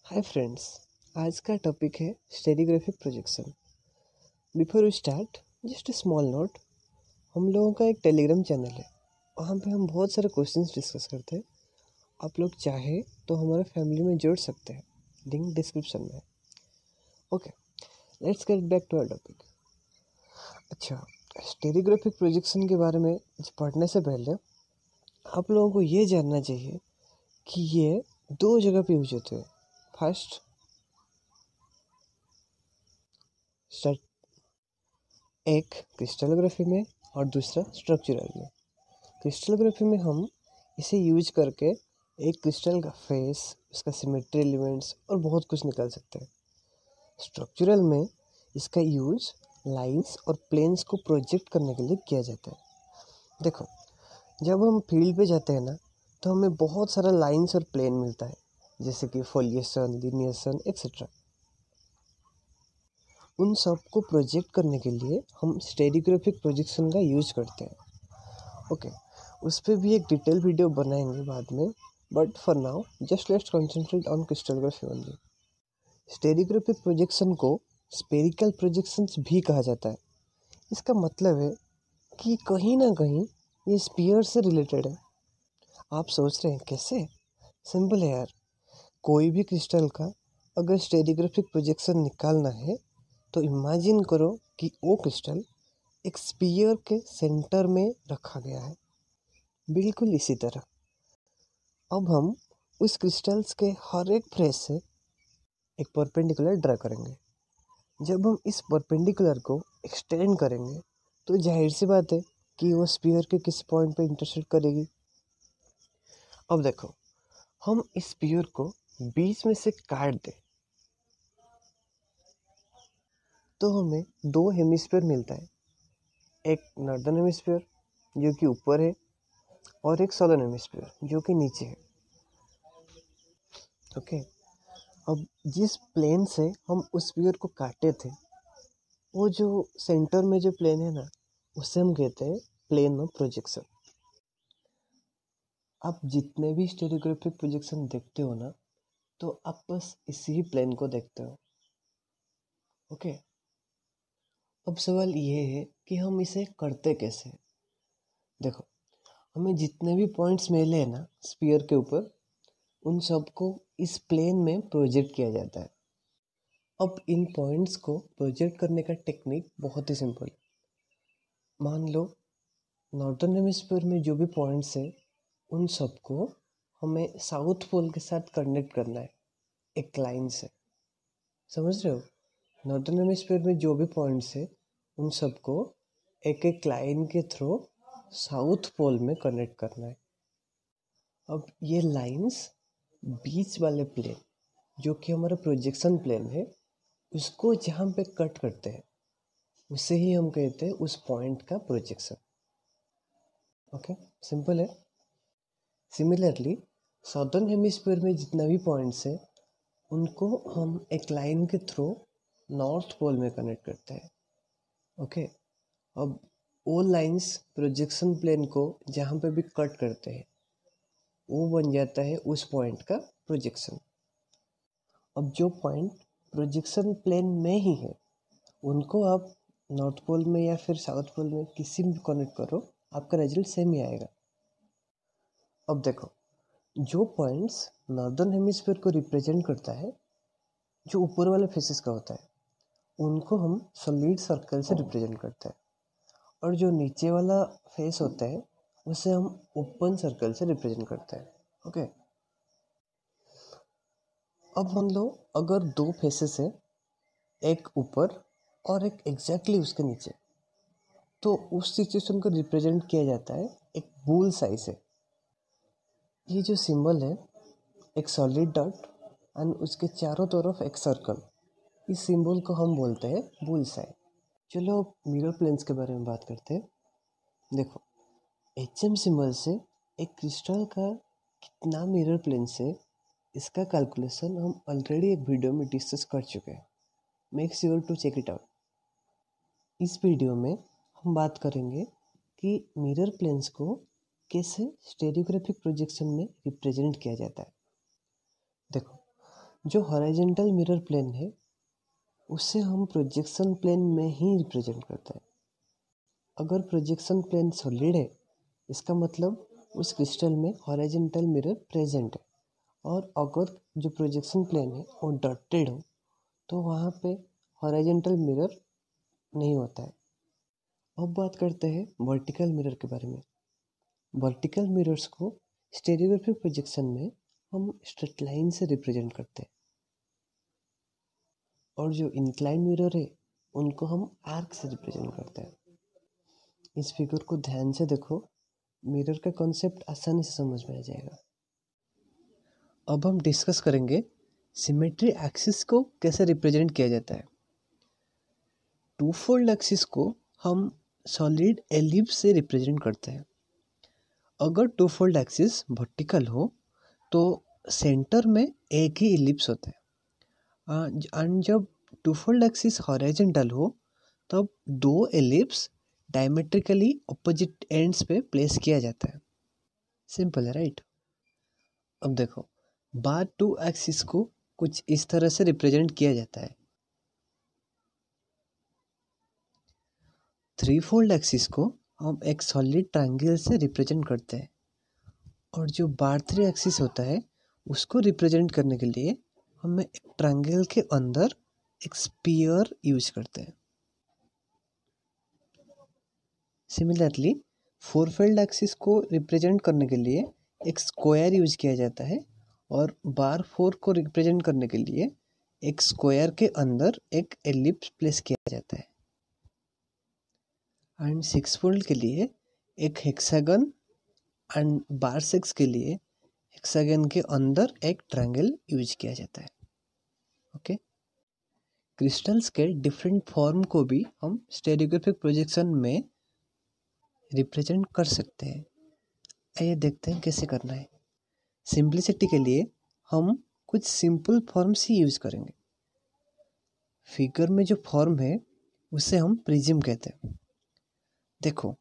Hi friends. आज का topic है stereographic projection. Before we start, just a small note. हम लोगों का एक टेलीग्राम चैनल है, वहाँ पे हम बहुत सारे क्वेश्चंस डिस्कस करते हैं। आप लोग चाहे तो हमारे फैमिली में जुड़ सकते हैं, लिंक डिस्क्रिप्शन में। Okay, let's get back to our topic. अच्छा, स्टेरियोग्राफिक प्रोजेक्शन के बारे में पढ़ने से पहले आप लोगों को ये जानना चाहिए कि ये दो जगह पे यूज होते हैं। फर्स्ट, एक क्रिस्टलोग्राफी में और दूसरा स्ट्रक्चरल में। क्रिस्टलोग्राफी में हम इसे यूज करके एक क्रिस्टल का फेस, उसका सिमेट्री एलिमेंट्स और बहुत कुछ निकाल सकते हैं। स्ट्रक्चरल में इसका यूज लाइंस और प्लेन्स को प्रोजेक्ट करने के लिए किया जाता है। देखो, जब हम फील्ड पे जाते हैं ना, तो हमें बहुत सारा लाइंस और प्लेन मिलता है, जैसे कि फोलिएशन, लिनिएशन एक्सेट्रा। उन सब को प्रोजेक्ट करने के लिए हम स्टेरियोग्राफिक प्रोजेक्शन का यूज करते हैं। ओके, उस पर भी एक डिटेल वीडियो बनाएंगे बाद में, but for now just let's concentrate on crystallography only. Stereographic projection को स्पेरिकल प्रोजेक्शंस भी कहा जाता है। इसका मतलब है कि कहीं ना कहीं ये स्पीयर से रिलेटेड है। आप सोच रहे हैं कैसे? सिंपल है यार। कोई भी क्रिस्टल का अगर स्टेरियोग्राफिक प्रोजेक्शन निकालना है तो इमेजिन करो कि वो क्रिस्टल एक स्पीयर के सेंटर में रखा गया है, बिल्कुल इसी तरह। अब हम उस क्रिस्टल्स के हर एक फेस से एक परपेंडिकुलर ड्रा करेंगे। जब हम इस परपेंडिकुलर को एक्सटेंड करेंगे तो जाहिर सी बात है कि वो स्पीयर के किस पॉइंट पे इंटरसेक्ट करेगी। अब देखो, हम इस स्पीयर को बीच में से काट दें तो हमें दो हेमिस्फीयर मिलता है। एक नॉर्दर्न हेमिस्फीयर जो कि ऊपर है, और एक सदर्न हेमिस्फीयर जो कि नीचे है। ओके, अब जिस प्लेन से हम उस स्फीयर को काटे थे, वो जो सेंटर में जो प्लेन है ना, उसे हम कहते हैं प्लेन ऑफ प्रोजेक्शन। आप जितने भी स्टेरियोग्राफिक प्रोजेक्शन देखते हो ना, तो आप बस इसी प्लेन को देखते हो। ओके, अब सवाल ये है कि हम इसे करते कैसे। देखो, हमें जितने भी पॉइंट्स मिले हैं ना स्फीयर के ऊपर, उन सबको इस प्लेन में प्रोजेक्ट किया जाता है। अब इन पॉइंट्स को प्रोजेक्ट करने का टेक्निक बहुत ही सिंपल है। मान लो नॉर्दर्न हेमिस्फीयर में जो भी पॉइंट्स है, उन सबको हमें साउथ पोल के साथ कनेक्ट करना है एक लाइन से। समझ रहे हो? नॉर्दर्न हेमिस्फीयर में जो भी पॉइंट्स है, उन सबको एक एक लाइन के थ्रू साउथ पोल में कनेक्ट करना है। अब ये लाइंस बीच वाले प्लेन, जो कि हमारा प्रोजेक्शन प्लेन है, उसको जहाँ पे कट करते हैं उसे ही हम कहते हैं उस पॉइंट का प्रोजेक्शन। ओके, सिंपल है। सिमिलरली सदर्न हेमिस्फीयर में जितना भी पॉइंट्स है, उनको हम एक लाइन के थ्रू नॉर्थ पोल में कनेक्ट करते हैं। ओके, अब वो लाइंस प्रोजेक्शन प्लेन को जहाँ पे भी कट करते हैं, वो बन जाता है उस पॉइंट का प्रोजेक्शन। अब जो पॉइंट प्रोजेक्शन प्लेन में ही है, उनको आप नॉर्थ पोल में या फिर साउथ पोल में किसी में कनेक्ट करो, आपका रिजल्ट सेम ही आएगा। अब देखो, जो पॉइंट्स नॉर्दर्न हेमिस्फीयर को रिप्रेजेंट करता है, जो ऊपर वाले फेसेस का होता है, उनको हम सॉलिड सर्कल से रिप्रेजेंट करते हैं, और जो नीचे वाला फेस होता है उसे हम ओपन सर्कल से रिप्रेजेंट करते हैं। ओके, अब मान लो अगर दो फेसेस है, एक ऊपर और एक एग्जैक्टली उसके नीचे, तो उस सिचुएशन को रिप्रेजेंट किया जाता है एक बुल्स आई से। ये जो सिंबल है, एक सॉलिड डॉट एंड उसके चारों तरफ एक सर्कल, इस सिंबल को हम बोलते हैं बुल्स आई। चलो अब मिरर प्लेन्स के बारे में बात करते हैं। देखो, HM सिंबल से एक क्रिस्टल का कितना मिरर प्लेन से, इसका कैलकुलेशन हम ऑलरेडी एक वीडियो में डिस्कस कर चुके हैं। Make sure to check it out. इस वीडियो में हम बात करेंगे कि मिरर प्लेन्स को कैसे स्टेरियोग्राफिक प्रोजेक्शन में रिप्रेजेंट किया जाता है। देखो, जो हॉरिजॉन्टल मिरर प्लेन है उसे हम प्रोजेक्शन प्लेन में ही रिप्रेजेंट करते हैं। अगर प्रोजेक्शन प्लेन सॉलिड है इसका मतलब उस क्रिस्टल में हॉरिजॉन्टल मिरर प्रेजेंट है, और अगर जो प्रोजेक्शन प्लेन है वो डॉटेड हो तो वहाँ पे हॉरिजॉन्टल मिरर नहीं होता है। अब बात करते हैं वर्टिकल मिरर के बारे में। वर्टिकल मिरर्स को स्टेरियोग्राफिक प्रोजेक्शन में हम स्ट्रेट लाइन से रिप्रेजेंट करते हैं, और जो इंक्लाइन मिरर है उनको हम आर्क से रिप्रेजेंट करते हैं। इस फिगर को ध्यान से देखो, मिरर का कॉन्सेप्ट आसानी से समझ में आ जाएगा। अब हम डिस्कस करेंगे सिमेट्री एक्सिस को कैसे रिप्रेजेंट किया जाता है। टू फोल्ड एक्सिस को हम सॉलिड एलिप्स से रिप्रेजेंट करते हैं। अगर टू फोल्ड एक्सिस वर्टिकल हो तो सेंटर में एक ही एलिप्स होता है, एंड जब टू फोल्ड एक्सिस हॉरिजॉन्टल हो तब दो एलिप्स डायमेट्रिकली ऑपोजिट एंड्स पे प्लेस किया जाता है। सिंपल है, राइट? अब देखो, बार टू एक्सिस को कुछ इस तरह से रिप्रेजेंट किया जाता है। थ्री फोल्ड एक्सिस को हम एक सॉलिड ट्रायंगल से रिप्रेजेंट करते हैं, और जो बार थ्री एक्सिस होता है उसको रिप्रेजेंट करने के लिए हमें एक ट्रायंगल के अंदर एक स्फीयर यूज करते हैं। सिमिलरली फोर फोल्ड एक्सिस को रिप्रेजेंट करने के लिए एक स्क्वायर यूज किया जाता है, और बार फोर को रिप्रेजेंट करने के लिए एक स्क्वायर के अंदर एक एलिप्स प्लेस किया जाता है, एंड सिक्स फोल्ड के लिए एक हेक्सागन, एंड बार सिक्स के लिए हेक्सागन के अंदर एक ट्रायंगल यूज किया जाता है। ओके, क्रिस्टल्स के डिफरेंट फॉर्म को भी हम स्टेरियोग्राफिक प्रोजेक्शन में रिप्रेजेंट कर सकते हैं। आइए देखते हैं कैसे करना है। सिंपलिसिटी के लिए हम कुछ सिंपल फॉर्म्स ही यूज करेंगे। फिगर में जो फॉर्म है उसे हम प्रिज्म कहते हैं। देखो,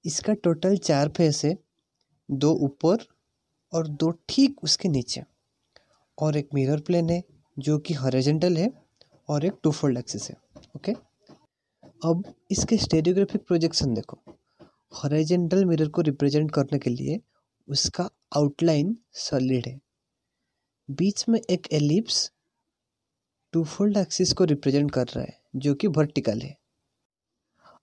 इसका टोटल 4 फेस है, 2 ऊपर और 2 ठीक उसके नीचे, और एक मिरर प्लेन है जो कि हॉरिजॉन्टल है, और एक टू फोल्ड एक्सिस है। ओके, अब इसके स्टेरियोग्राफिक प्रोजेक्शन देखो। हॉरिजॉन्टल मिरर को रिप्रेजेंट करने के लिए उसका आउटलाइन सॉलिड है, बीच में एक एलिप्स टू फोल्ड एक्सिस को रिप्रेजेंट कर रहा है जो कि वर्टिकल है।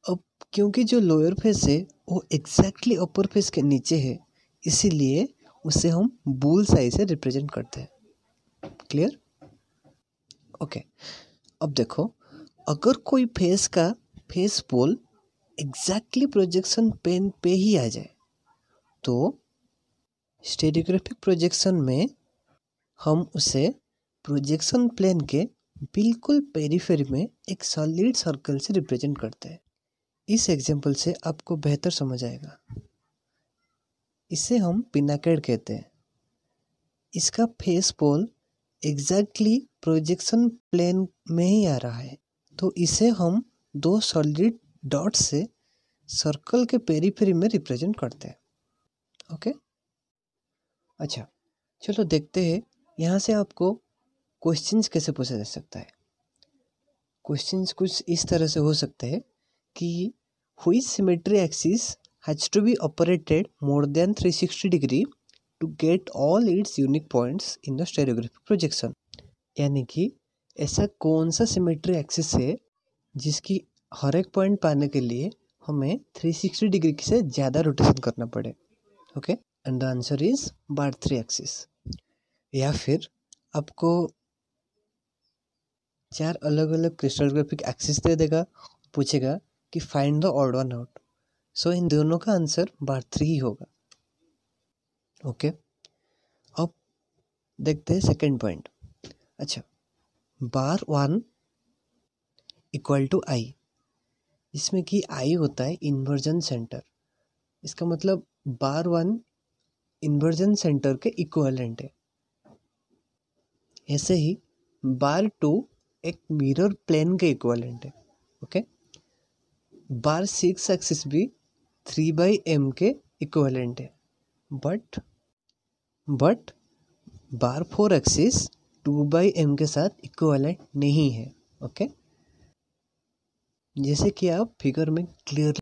अब क्योंकि जो लोअर फेस है वो एग्जैक्टली अपर फेस के नीचे है, इसीलिए उसे हम बुल्स आई से रिप्रेजेंट करते हैं। क्लियर? ओके, अब देखो, अगर कोई फेस का फेस पोल एग्जैक्टली प्रोजेक्शन प्लेन पे ही आ जाए तो स्टेरियोग्राफिक प्रोजेक्शन में हम उसे प्रोजेक्शन प्लेन के बिल्कुल पेरिफेरी में एक सॉलिड सर्कल से रिप्रेजेंट करते हैं। इस एग्जाम्पल से आपको बेहतर समझ आएगा। इसे हम पिनाकेड कहते हैं। इसका फेस पोल एग्जैक्टली प्रोजेक्शन प्लेन में ही आ रहा है, तो इसे हम 2 सॉलिड डॉट से सर्कल के पेरिफेरी में रिप्रेजेंट करते हैं। ओके, अच्छा, चलो देखते हैं यहाँ से आपको क्वेश्चंस कैसे पूछा जा सकता है। क्वेश्चंस कुछ इस तरह से हो सकते हैं कि which symmetry axis has to be operated more than 360 degree to get all its unique points in the stereographic projection. यानी कि ऐसा कौन सा सिमेट्री एक्सिस है जिसकी हर एक पॉइंट पाने के लिए हमें 360 डिग्री से ज़्यादा रोटेशन करना पड़े। Okay, and the answer is bar three axis. या फिर आपको 4 अलग अलग क्रिस्टलोग्राफिक एक्सिस दे देगा, पूछेगा कि find the odd one out, so इन दोनों का आंसर बार 3 ही होगा। ओके, अब देखते हैं सेकेंड पॉइंट। अच्छा, बार 1 इक्वल टू आई, इसमें कि आई होता है इन्वर्जन सेंटर। इसका मतलब बार 1 इन्वर्जन सेंटर के इक्विवेलेंट है। ऐसे ही बार 2 एक मिरर प्लेन के इक्विवेलेंट है। ओके, बार 6 एक्सिस भी 3/m के इक्विवेलेंट है, बट बार 4 एक्सिस 2/m के साथ इक्विवेलेंट नहीं है। ओके, जैसे कि आप फिगर में क्लियरली